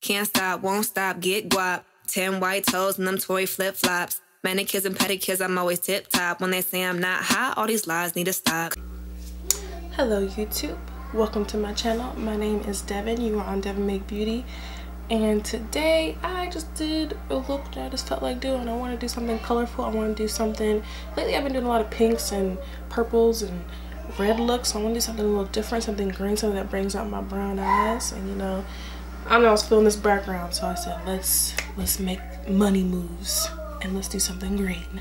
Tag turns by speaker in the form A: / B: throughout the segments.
A: Can't stop, won't stop, get guap. 10 white toes and them Tory flip-flops. Manicures and pedicures, I'm always tip-top. When they say I'm not hot, all these lies need to stop.
B: Hello YouTube, welcome to my channel. My name is Deavyn. You are on Deavyn MakeBeauty. And today I just did a look that I just felt like doing. I want to do something colorful. I want to do something, lately I've been doing a lot of pinks and purples and red looks. So I want to do something a little different, something green, something that brings out my brown eyes. And you know, I don't know, I was feeling this background, so I said let's make money moves and let's do something green.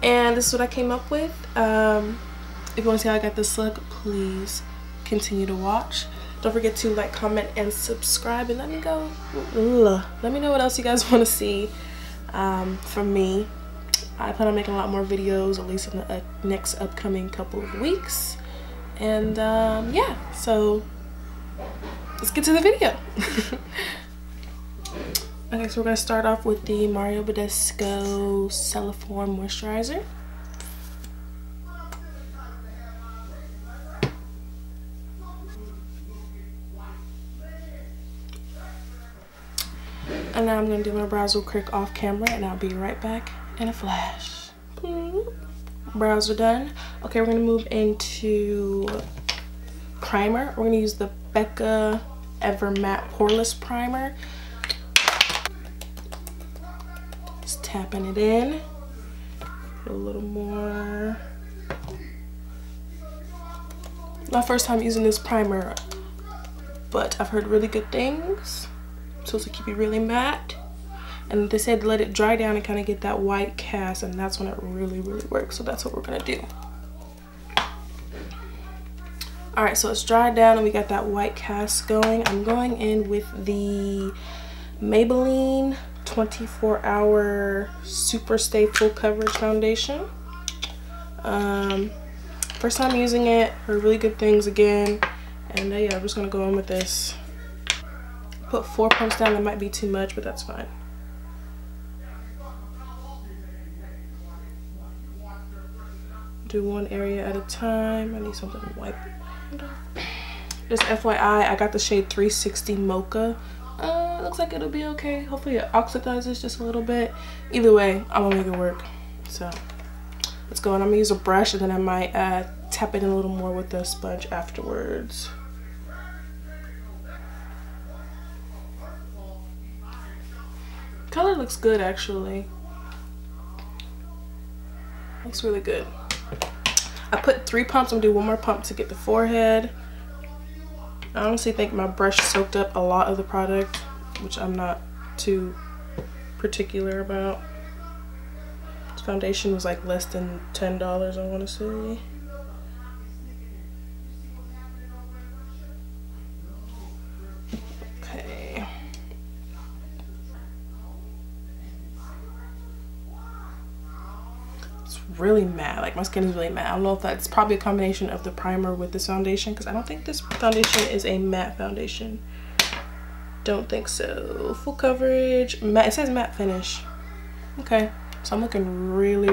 B: And this is what I came up with. If you want to see how I got this look, please continue to watch. Don't forget to like, comment, and subscribe, and let me know what else you guys want to see from me. I plan on making a lot more videos, at least in the next upcoming couple of weeks. And yeah, so let's get to the video. Okay, so we're gonna start off with the Badescu Cellufirm moisturizer. And now I'm gonna do my brows real quick off camera, and I'll be right back in a flash. Brows are done. Okay, we're gonna move into primer. We're gonna use the Becca Ever Matte Poreless Primer. Just tapping it in. A little more. My first time using this primer, but I've heard really good things. Supposed to keep it really matte, and they said let it dry down and kind of get that white cast, and that's when it really works. So that's what we're gonna do. All right, so it's dried down and we got that white cast going. I'm going in with the Maybelline 24-hour Superstay full coverage foundation. First time using it, heard really good things again, and yeah, I'm just gonna go in with this. Put 4 pumps down. That might be too much, but that's fine. Do one area at a time. I need something to wipe. Just FYI, I got the shade 360 Mocha. Looks like it'll be okay. Hopefully it oxidizes just a little bit. Either way, I'm gonna make it work. So let's go. And I'm gonna use a brush, and then I might tap it in a little more with the sponge afterwards. Color looks good, actually. Looks really good. I put 3 pumps. I'm gonna do one more pump to get the forehead. I honestly think my brush soaked up a lot of the product, which I'm not too particular about. This foundation was like less than $10, I want to say. Really matte, like my skin is really matte. I don't know if that's probably a combination of the primer with this foundation, because I don't think this foundation is a matte foundation. Don't think so. Full coverage, matte. It says matte finish. Okay, so I'm looking really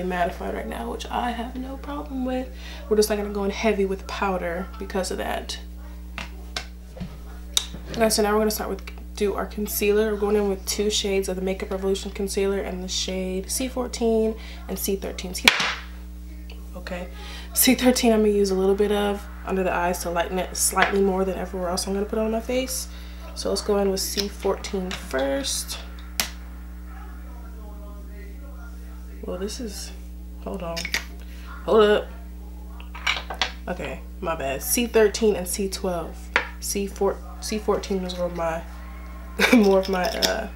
B: mattified right now, which I have no problem with. We're just not gonna go in heavy with powder because of that. Okay, so now we're gonna start with do our concealer. We're going in with 2 shades of the Makeup Revolution concealer and the shade C14 and C13. Okay, C13 I'm gonna use a little bit of under the eyes to lighten it slightly more than everywhere else I'm gonna put on my face. So let's go in with C14 first. Well, this is, hold on, hold up. Okay, my bad. C13 and C12. C14 is where my more of my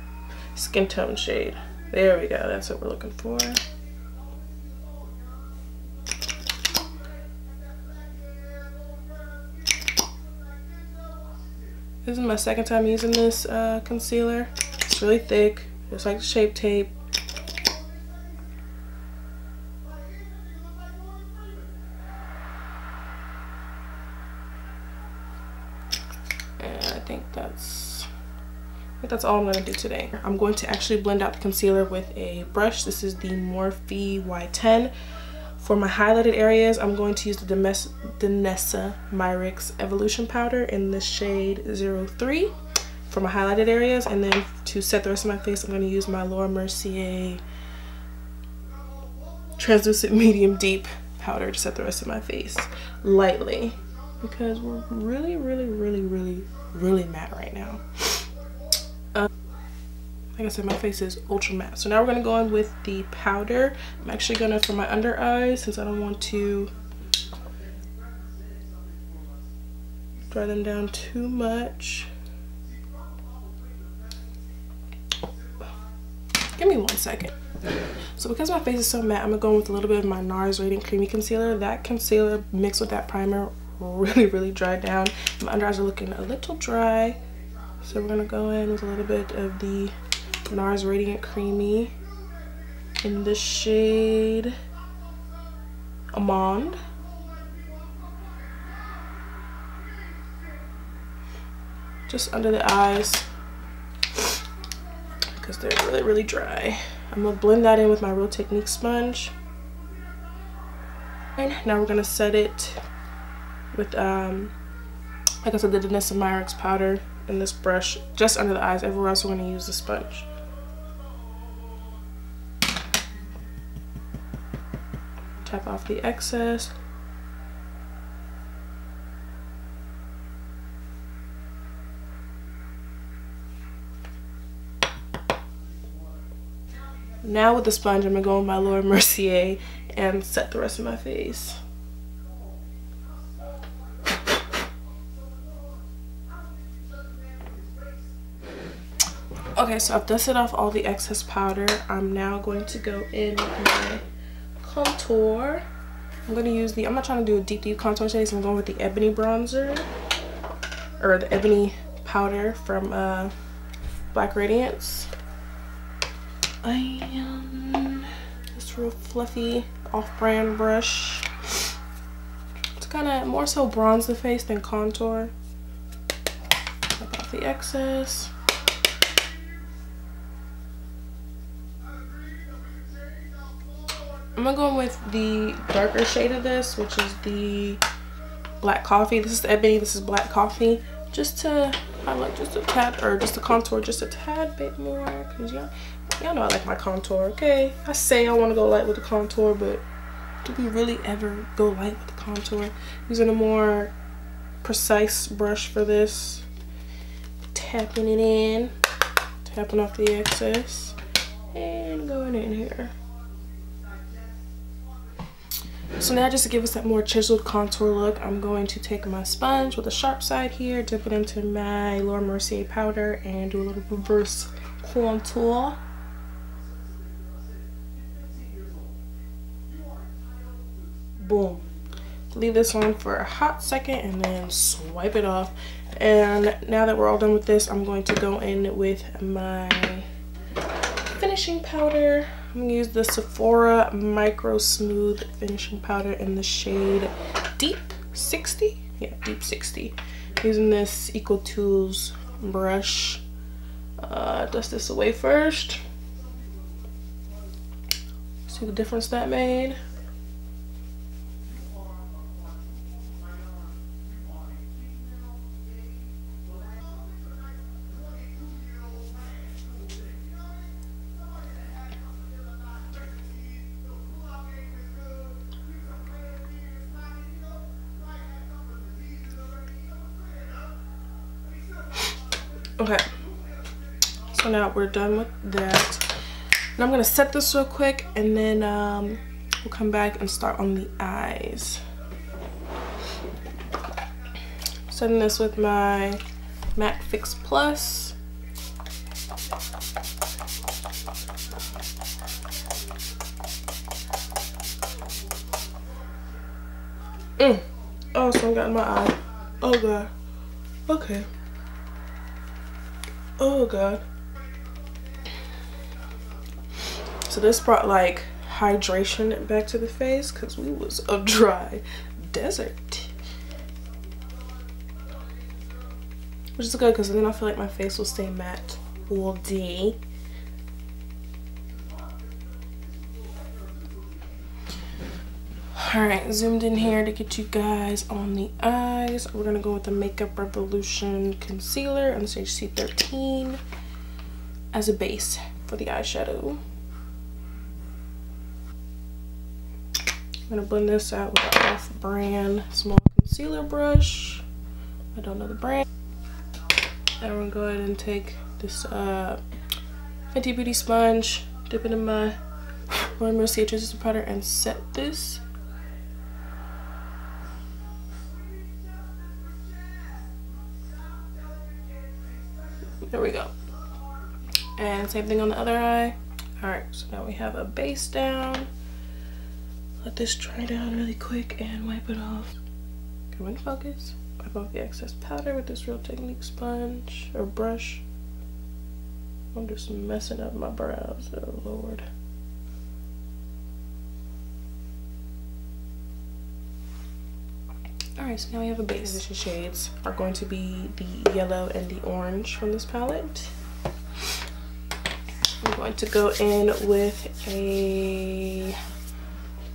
B: skin tone shade. There we go, that's what we're looking for. This is my second time using this concealer. It's really thick, just like the Shape Tape. And I think that's all I'm going to do today. I'm going to actually blend out the concealer with a brush. This is the Morphe Y10. For my highlighted areas, I'm going to use the Danessa Myricks Evolution Powder in the shade 03. for my highlighted areas, and then to set the rest of my face, I'm going to use my Mercier translucent medium deep powder to set the rest of my face lightly, because we're really matte right now. Like I said, my face is ultra matte. So now we're gonna go in with the powder. I'm actually gonna, for my under eyes, since I don't want to dry them down too much. Give me 1 second. So because my face is so matte, I'm gonna go in with a little bit of my NARS Radiant Creamy Concealer. That concealer mixed with that primer really dried down. My under eyes are looking a little dry. So we're gonna go in with a little bit of the NARS Radiant Creamy in the shade Almond. Just under the eyes, because they're really dry. I'm gonna blend that in with my Real Technique sponge. And now we're gonna set it with, like I said, the Danessa Myricks powder in this brush, just under the eyes. Everywhere else we're gonna use the sponge. Tap off the excess. Now with the sponge, I'm gonna go with my Mercier and set the rest of my face. Okay, so I've dusted off all the excess powder. I'm now going to go in with my contour. I'm going to use the, I'm not trying to do a deep contour shade, so I'm going with the Ebony bronzer, or the Ebony powder from Black Radiance. And this real fluffy off-brand brush to kind of more so bronze the face than contour. Wipe off the excess. I'm gonna go in with the darker shade of this, which is the Black Coffee. This is Ebony, this is Black Coffee. Just to highlight just a tad, or just to contour just a tad bit more, because y'all know I like my contour, okay? I say I want to go light with the contour, but do we really ever go light with the contour? Using a more precise brush for this. Tapping it in, tapping off the excess, and going in here. So now, just to give us that more chiseled contour look, I'm going to take my sponge with a sharp side here, dip it into my Mercier powder, and do a little reverse contour. Boom. Leave this on for a hot second and then swipe it off. And now that we're all done with this, I'm going to go in with my finishing powder. I'm gonna use the Sephora Micro Smooth finishing powder in the shade Deep 60. Yeah, Deep 60. Using this Eco Tools brush. Dust this away first. See the difference that made? Okay, so now we're done with that. Now I'm gonna set this real quick, and then we'll come back and start on the eyes. Setting this with my MAC Fix Plus. Oh, something got in my eye. Oh god. Okay. Oh god. So this brought like hydration back to the face, because we was a dry desert. Which is good, because then I feel like my face will stay matte all day. Alright, zoomed in here to get you guys on the eyes. We're gonna go with the Makeup Revolution Concealer on the shade C13 as a base for the eyeshadow. I'm gonna blend this out with an off-brand small concealer brush. I don't know the brand. And we're gonna go ahead and take this Fenty Beauty sponge, dip it in my Mercier translucent powder, and set this. There we go. And same thing on the other eye. Alright, so now we have a base down. Let this dry down really quick and wipe it off. Go in focus. Wipe off the excess powder with this Real Technique sponge or brush. I'm just messing up my brows, oh Lord. Alright, so now we have a base. The shades are going to be the yellow and the orange from this palette. I'm going to go in with a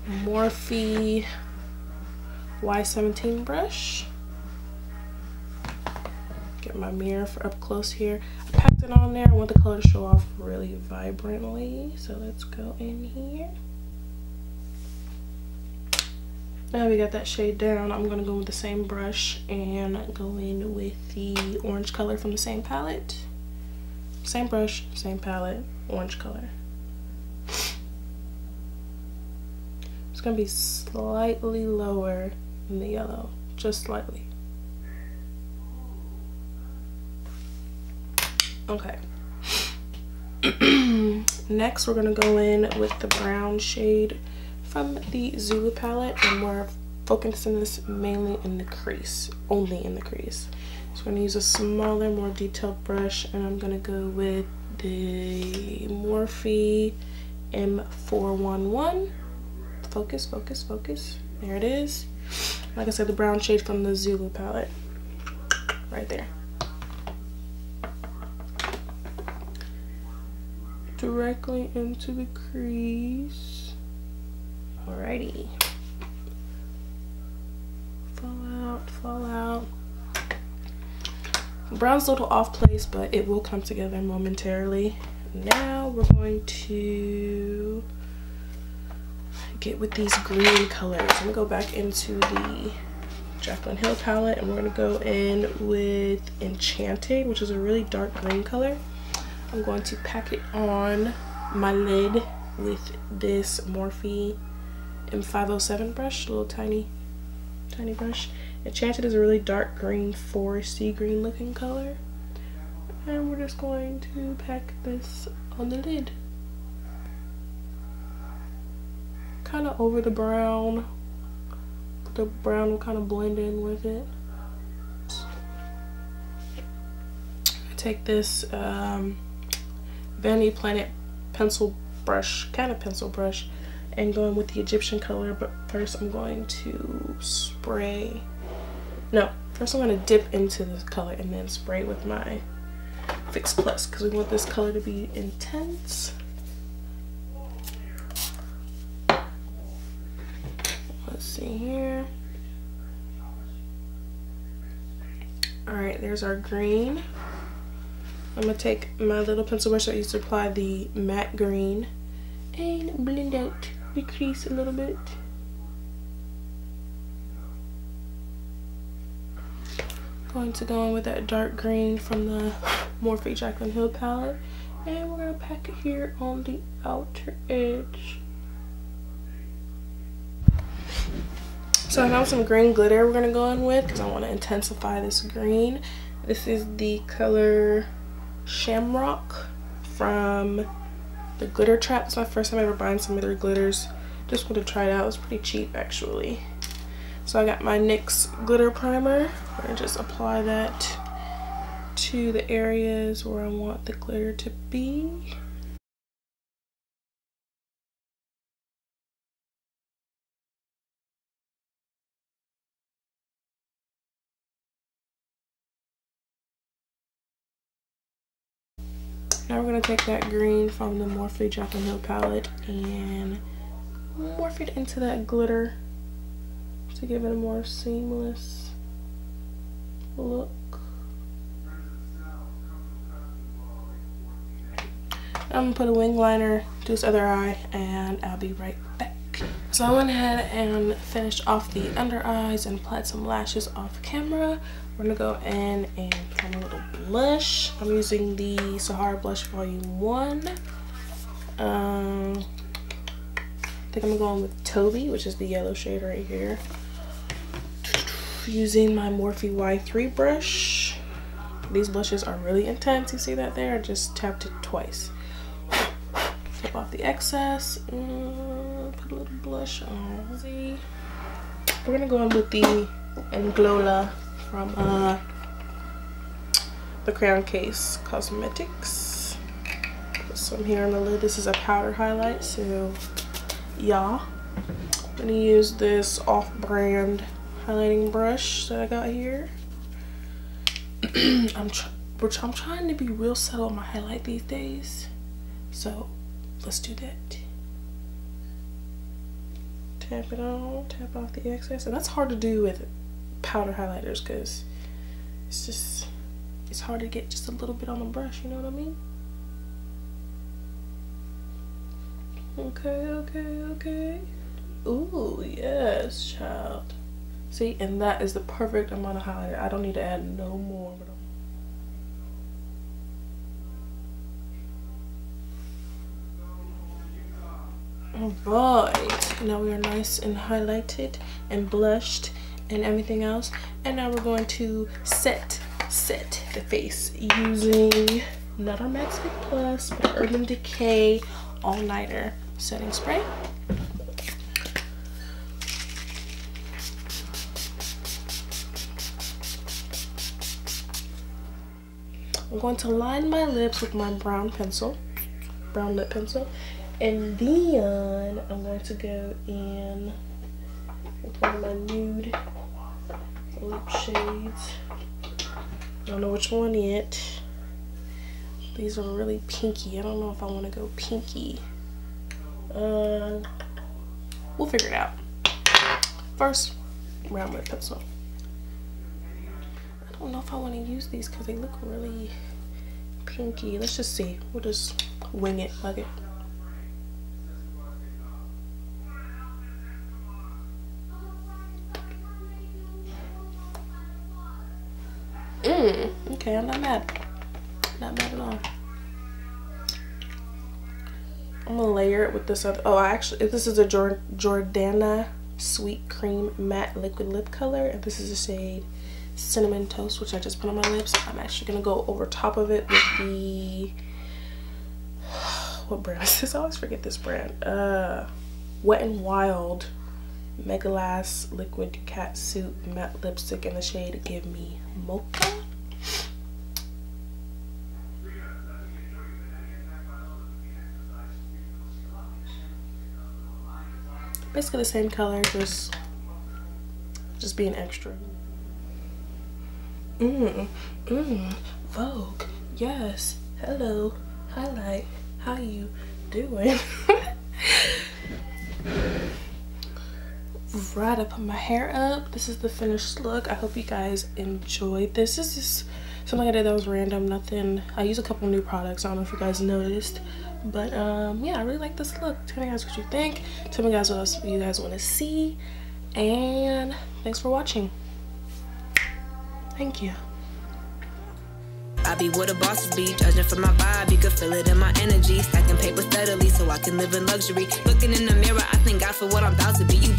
B: Morphe Y17 brush. Get my mirror for up close here. I packed it on there. I want the color to show off really vibrantly. So let's go in here. Now we got that shade down. I'm going to go with the same brush and go in with the orange color from the same palette. Same brush, same palette, orange color. It's going to be slightly lower than the yellow, just slightly. Okay. Next, we're going to go in with the brown shade from the Zulu palette, and we're focusing this mainly in the crease, only in the crease. So I'm going to use a smaller, more detailed brush, and I'm going to go with the Morphe M411. Focus, focus, focus. There it is. Like I said, the brown shade from the Zulu palette. Right there. Directly into the crease. Alrighty. Fall out, fall out. Brown's a little off place, but it will come together momentarily. Now we're going to get with these green colors. I'm gonna go back into the Jaclyn Hill palette, and we're gonna go in with Enchanted, which is a really dark green color. I'm going to pack it on my lid with this Morphe M507 brush, a little tiny brush. Enchanted is a really dark green, foresty green looking color. And we're just going to pack this on the lid. Kind of over the brown. The brown will kind of blend in with it. Take this Vanity Planet pencil brush, kind of pencil brush, and go in with the Egyptian color, but first I'm going to spray. No, first I'm going to dip into this color and then spray with my Fix Plus, because we want this color to be intense. Let's see here. Alright, there's our green. I'm going to take my little pencil brush that I used to apply the matte green and blend out the crease a little bit. Going to go in with that dark green from the Morphe Jaclyn Hill palette, and we're going to pack it here on the outer edge. So I found some green glitter we're going to go in with because I want to intensify this green. This is the color Shamrock from the Glitter Trap. It's my first time ever buying some of their glitters. Just want to try it out. It was pretty cheap actually. So I got my NYX glitter primer. I'm going to just apply that to the areas where I want the glitter to be. Now we're going to take that green from the Morphe Jaclyn Hill palette and morph it into that glitter to give it a more seamless look. I'm gonna put a wing liner, do this other eye, and I'll be right back. So I went ahead and finished off the under eyes and applied some lashes off camera. We're gonna go in and put on a little blush. I'm using the Saharan Blush Volume 1. I think I'm gonna go in with Toby, which is the yellow shade right here. Using my Morphe Y3 brush. These blushes are really intense. You see that there? I just tapped it twice. Tap off the excess. Put a little blush on. See, we're gonna go in with the Anglowla from the Crayon Case Cosmetics. Put some here on the lid. This is a powder highlight, so yeah. I'm gonna use this off-brand highlighting brush that I got here. I'm trying to be real subtle on my highlight these days, so let's do that. Tap it on, tap off the excess, and that's hard to do with powder highlighters because it's hard to get just a little bit on the brush, you know what I mean? Okay. Ooh, yes, child. See, and that is the perfect amount of highlighter. I don't need to add no more. Alright, now we are nice and highlighted and blushed and everything else. And now we're going to set the face using not our Max Fit Plus, but Urban Decay All Nighter Setting Spray. I'm going to line my lips with my brown lip pencil, and then I'm going to go in with one of my nude lip shades. I don't know which one yet. These are really pinky. I don't know if I want to go pinky. We'll figure it out. First, brown lip pencil. I don't know if I want to use these because they look really pinky. Let's just see. We'll just wing it, like it. Okay, I'm not mad. Not mad at all. I'm gonna layer it with this other. Oh, this is a Jordana Sweet Cream Matte Liquid Lip Color, and this is the shade Cinnamon Toast, which I just put on my lips. I'm actually gonna go over top of it with the what brand is this? I always forget this brand. Wet n Wild Mega Lash Liquid Catsuit Matte Lipstick in the shade Give Me Mocha. Basically the same color, just being extra. Vogue, yes, hello, highlight, how you doing? Right, I put my hair up. This is the finished look. I hope you guys enjoyed this. This is something I did that was random, nothing. I use a couple new products. I don't know if you guys noticed, but yeah, I really like this look. Tell me guys what you think. Tell me guys what else you guys want to see, and thanks for watching. Thank you.
A: I be what a boss would be, judging from my vibe. You can feel it in my energy. Stacking paper steadily so I can live in luxury. Looking in the mirror, I thank God for what I'm about to be. You